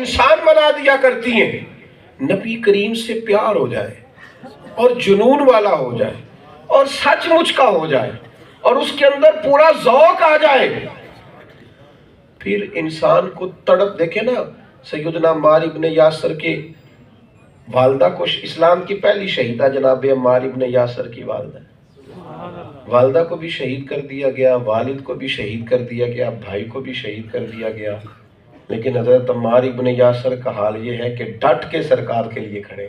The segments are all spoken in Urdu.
انسان بنا دیا کرتی ہیں، نبی کریم سے پیار ہو جائے اور جنون والا ہو جائے اور سچ مچ کا ہو جائے اور اس کے اندر پورا ذوق آ جائے، پھر انسان کو تڑپ دیکھے نا۔ سیدنا عمار ابن یاسر کے والدہ کو، اسلام کی پہلی شہیدہ جناب عمار ابن یاسر کی والدہ کو بھی شہید کر دیا گیا، والد کو بھی شہید کر دیا گیا، بھائی کو بھی شہید کر دیا گیا، لیکن حضرت عمار ابن یاسر کا حال یہ ہے کہ ڈٹ کے سرکار کے لیے کھڑے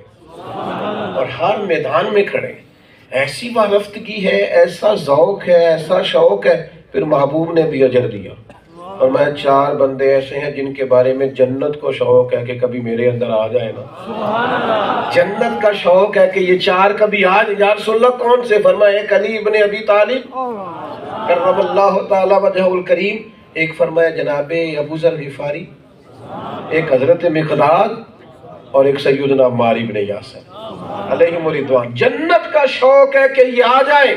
اور ہر میدان میں کھڑے۔ ایسی وارفتگی ہے، ایسا ذوق ہے، ایسا شوق ہے، پھر محبوب نے بھی اجر دیا۔ اور میں 4 بندے ایسے ہیں جن کے بارے میں جنت کو شوق ہے کہ کبھی میرے اندر آ جائے نا، جنت کا شوق ہے کہ یہ 4 کبھی آ جائے۔ یا رسول اللہ کون سے؟ فرمایا ایک علی ابن ابی طالب کرم اللہ تعالی وجہہ الکریم، ایک فرمایا جناب ابو ذر غفاری، ایک حضرت مقداد، اور ایک سیدنا عمار ابن یاسر علیہم رضوان۔ جنت کا شوق ہے کہ یہ آ جائے۔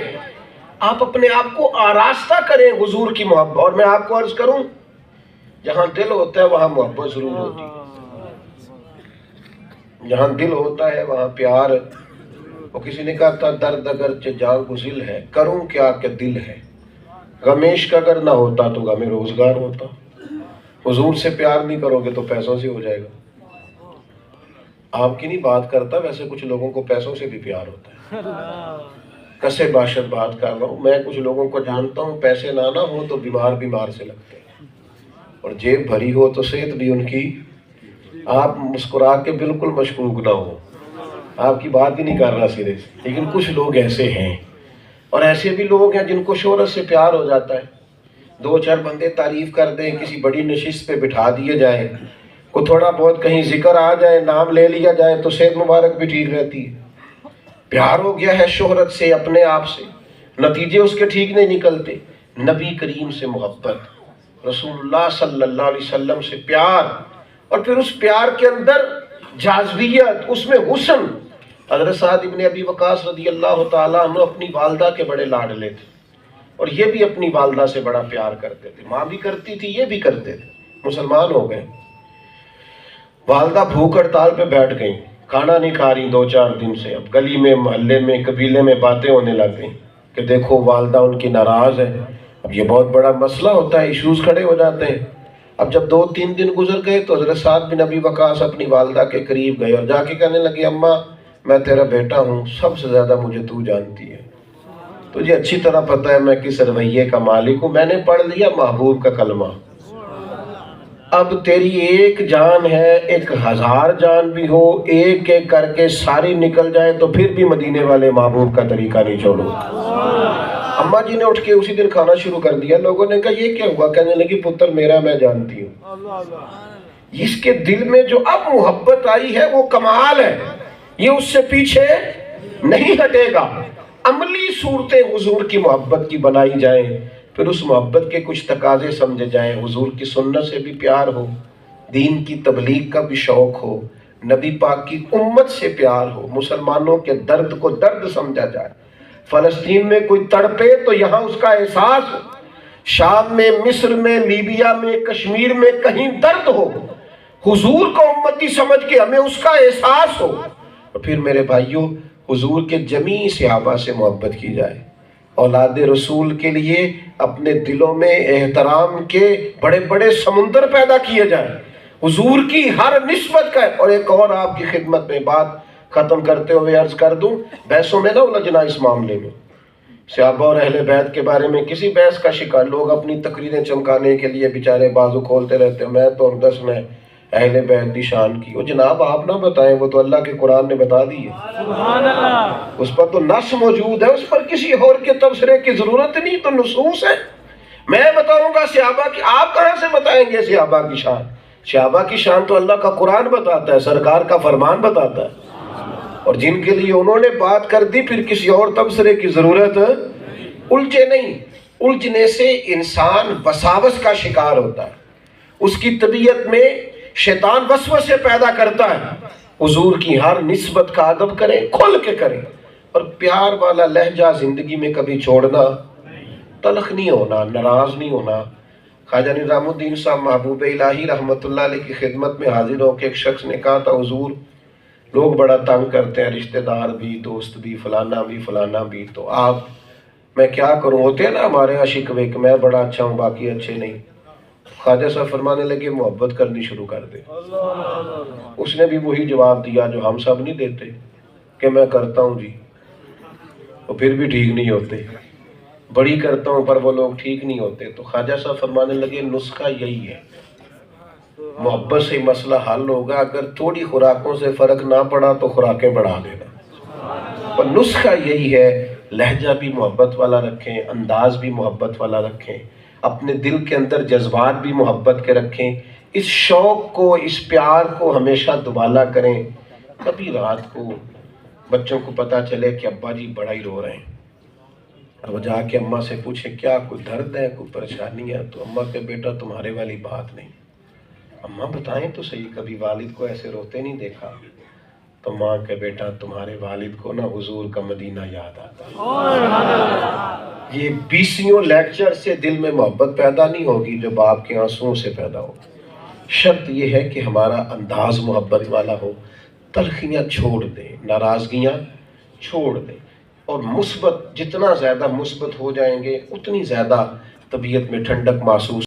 آپ اپنے آپ کو آراستہ کریں حضور کی محبت۔ اور میں آپ کو عرض کروں، جہاں دل ہوتا ہے وہاں محبت ضرور ہوتی ہے، جہاں دل ہوتا ہے وہاں پیار۔ وہ کسی نے کہا تھا درد اگرچہ جاں گزل ہے، کروں کیا کہ دل ہے، غم عشق اگر نہ ہوتا تو غم روزگار ہوتا۔ حضور سے پیار نہیں کرو گے تو پیسوں سے ہو جائے گا۔ آپ کی نہیں بات کرتا، ویسے کچھ لوگوں کو پیسوں سے بھی پیار ہوتا ہے۔ کسے باشد بات کر رہا ہوں، میں کچھ لوگوں کو جانتا ہوں، پیسے نہ ہو تو بیمار سے لگتے ہیں، اور جیب بھری ہو تو صحت بھی ان کی، آپ مسکرا کے بالکل مشکوک نہ ہو، آپ کی بات ہی نہیں کر رہا سرے سے۔ لیکن کچھ لوگ ایسے ہیں، اور ایسے بھی لوگ ہیں جن کو شہرت سے پیار ہو جاتا ہے۔ 2-4 بندے تعریف کر دیں، کسی بڑی نشست پہ بٹھا دیے جائیں، کو تھوڑا بہت کہیں ذکر آ جائے، نام لے لیا جائے تو صحت مبارک بھی ٹھیک رہتی ہے۔ پیار ہو گیا ہے شہرت سے، اپنے آپ سے، نتیجے اس کے ٹھیک نہیں نکلتے۔ نبی کریم سے محبت، رسول اللہ صلی اللہ علیہ وسلم سے پیار، اور پھر اس پیار کے اندر جاذبیت، اس میں حسن۔ حضرت سعد ابن ابی وقاص رضی اللہ تعالیٰ عنہ اپنی والدہ کے بڑے لاڈلے تھے، اور یہ بھی اپنی والدہ سے بڑا پیار کرتے تھے، ماں بھی کرتی تھی، یہ بھی کرتے تھے۔ مسلمان ہو گئے، والدہ بھوک ہڑتال پہ بیٹھ گئیں، کھانا نہیں کھا رہی 2-4 دن سے۔ اب گلی میں، محلے میں، قبیلے میں باتیں ہونے لگ گئیں کہ دیکھو والدہ ان کی ناراض ہے۔ اب یہ بہت بڑا مسئلہ ہوتا ہے، ایشوز کھڑے ہو جاتے ہیں۔ اب جب 2-3 دن گزر گئے تو حضرت سعد بن ابی وقاص اپنی والدہ کے قریب گئے اور جا کے کہنے لگے، اماں میں تیرا بیٹا ہوں، سب سے زیادہ مجھے تو جانتی ہے، تجھے اچھی طرح پتہ ہے میں کس رویے کا مالک ہوں، میں نے پڑھ لیا محبوب کا کلمہ۔ اب تیری ایک جان ہے، 1000 جان بھی ہو، ایک ایک کر کے ساری نکل جائے تو پھر بھی مدینے والے محبوب کا طریقہ نہیں چھوڑو۔ اماں جی نے اٹھ کے اسی دن کھانا شروع کر دیا۔ لوگوں نے کہا یہ کیا ہوا؟ کہنے لگی پتر میرا میں جانتی ہوں۔ اس کے دل میں جو اب محبت آئی ہے وہ کمال ہے، یہ اس سے پیچھے نہیں ہٹے گا۔ عملی صورتیں حضور کی محبت کی بنائی جائیں، پھر اس محبت کے کچھ تقاضے سمجھے جائیں، حضور کی سنت سے بھی پیار ہو، دین کی تبلیغ کا بھی شوق ہو، نبی پاک کی امت سے پیار ہو، مسلمانوں کے درد کو درد سمجھا جائے۔ فلسطین میں کوئی تڑپے تو یہاں اس کا احساس ہو، شام میں، مصر میں، لیبیا میں، کشمیر میں کہیں درد ہو، حضور کو امتی سمجھ کے ہمیں اس کا احساس ہو۔ اور پھر میرے بھائیوں، حضور کے جمیع صحابہ سے محبت کی جائے، اولاد رسول کے لیے اپنے دلوں میں احترام کے بڑے بڑے سمندر پیدا کیے جائیں، حضور کی ہر نسبت کا۔ اور ایک اور آپ کی خدمت میں بات ختم کرتے ہوئے عرض کر دوں، بحثوں میں نہ الجھنا اس معاملے میں، صحابہ اور اہل بیت کے بارے میں کسی بحث کا شکار، لوگ اپنی تقریریں چمکانے کے لیے بیچارے بازو کھولتے رہتے ہیں، میں تو اقدس میں اہل بیت دی شان کی۔ وہ جناب آپ نہ بتائیں، وہ تو اللہ کے قرآن نے بتا دی ہے، سبحان اللہ، اس پر تو نص موجود ہے، اس پر کسی اور کے تبصرے کی ضرورت نہیں، تو نصوص ہے۔ میں بتاؤں گا صحابہ کی، آپ کہاں سے بتائیں گے صحابہ کی شان؟ صحابہ کی شان تو اللہ کا قرآن بتاتا ہے، سرکار کا فرمان بتاتا ہے، اور جن کے لیے انہوں نے بات کر دی پھر کسی اور تبصرے کی ضرورت الجھے نہیں۔ الجھنے سے انسان وساوس کا شکار ہوتا ہے، اس کی طبیعت میں شیطان وسوسے پیدا کرتا ہے۔ حضور کی ہر نسبت کا ادب کریں، کھل کے کریں، اور پیار والا لہجہ زندگی میں کبھی چھوڑنا، تلخ نہیں ہونا، ناراض نہیں ہونا، خواجہ نظام الدین صاحب محبوب الہی رحمۃ اللہ علیہ کی خدمت میں حاضر ہو کے ایک شخص نے کہا تھا حضور لوگ بڑا تنگ کرتے ہیں، رشتہ دار بھی، دوست بھی، فلانا بھی، تو آپ میں کیا کروں؟ ہوتے ہیں نا ہمارے یہاں شکوے کہ میں بڑا اچھا ہوں باقی اچھے نہیں۔ خواجہ صاحب فرمانے لگے محبت کرنی شروع کر دے۔ اس نے بھی وہی جواب دیا جو ہم سب نہیں دیتے کہ میں کرتا ہوں جی، تو پھر بھی ٹھیک نہیں ہوتے، بڑی کرتا ہوں پر وہ لوگ ٹھیک نہیں ہوتے۔ تو خواجہ صاحب فرمانے لگے نسخہ یہی ہے، محبت سے مسئلہ حل ہوگا، اگر تھوڑی خوراکوں سے فرق نہ پڑا تو خوراکیں بڑھا دینا، پر نسخہ یہی ہے، لہجہ بھی محبت والا رکھیں، انداز بھی محبت والا رکھیں، اپنے دل کے اندر جذبات بھی محبت کے رکھیں، اس شوق کو، اس پیار کو ہمیشہ دوبالا کریں۔ کبھی رات کو بچوں کو پتہ چلے کہ ابا جی بڑا ہی رو رہے ہیں، اور وہ جا کے اماں سے پوچھے کیا کوئی درد ہے، کوئی پریشانی ہے، تو اماں کہ بیٹا تمہارے والی بات نہیں۔ اماں بتائیں تو صحیح، کبھی والد کو ایسے روتے نہیں دیکھا؟ تو ماں کہ بیٹا تمہارے والد کو نا حضور کا مدینہ یاد آتا ہے۔ یہ 20 لیکچر سے دل میں محبت پیدا نہیں ہوگی جو باپ کے آنسوؤں سے پیدا ہو۔ شرط یہ ہے کہ ہمارا انداز محبت والا ہو، تلخیاں چھوڑ دیں، ناراضگیاں چھوڑ دیں، اور مثبت، جتنا زیادہ مثبت ہو جائیں گے اتنی زیادہ طبیعت میں ٹھنڈک محسوس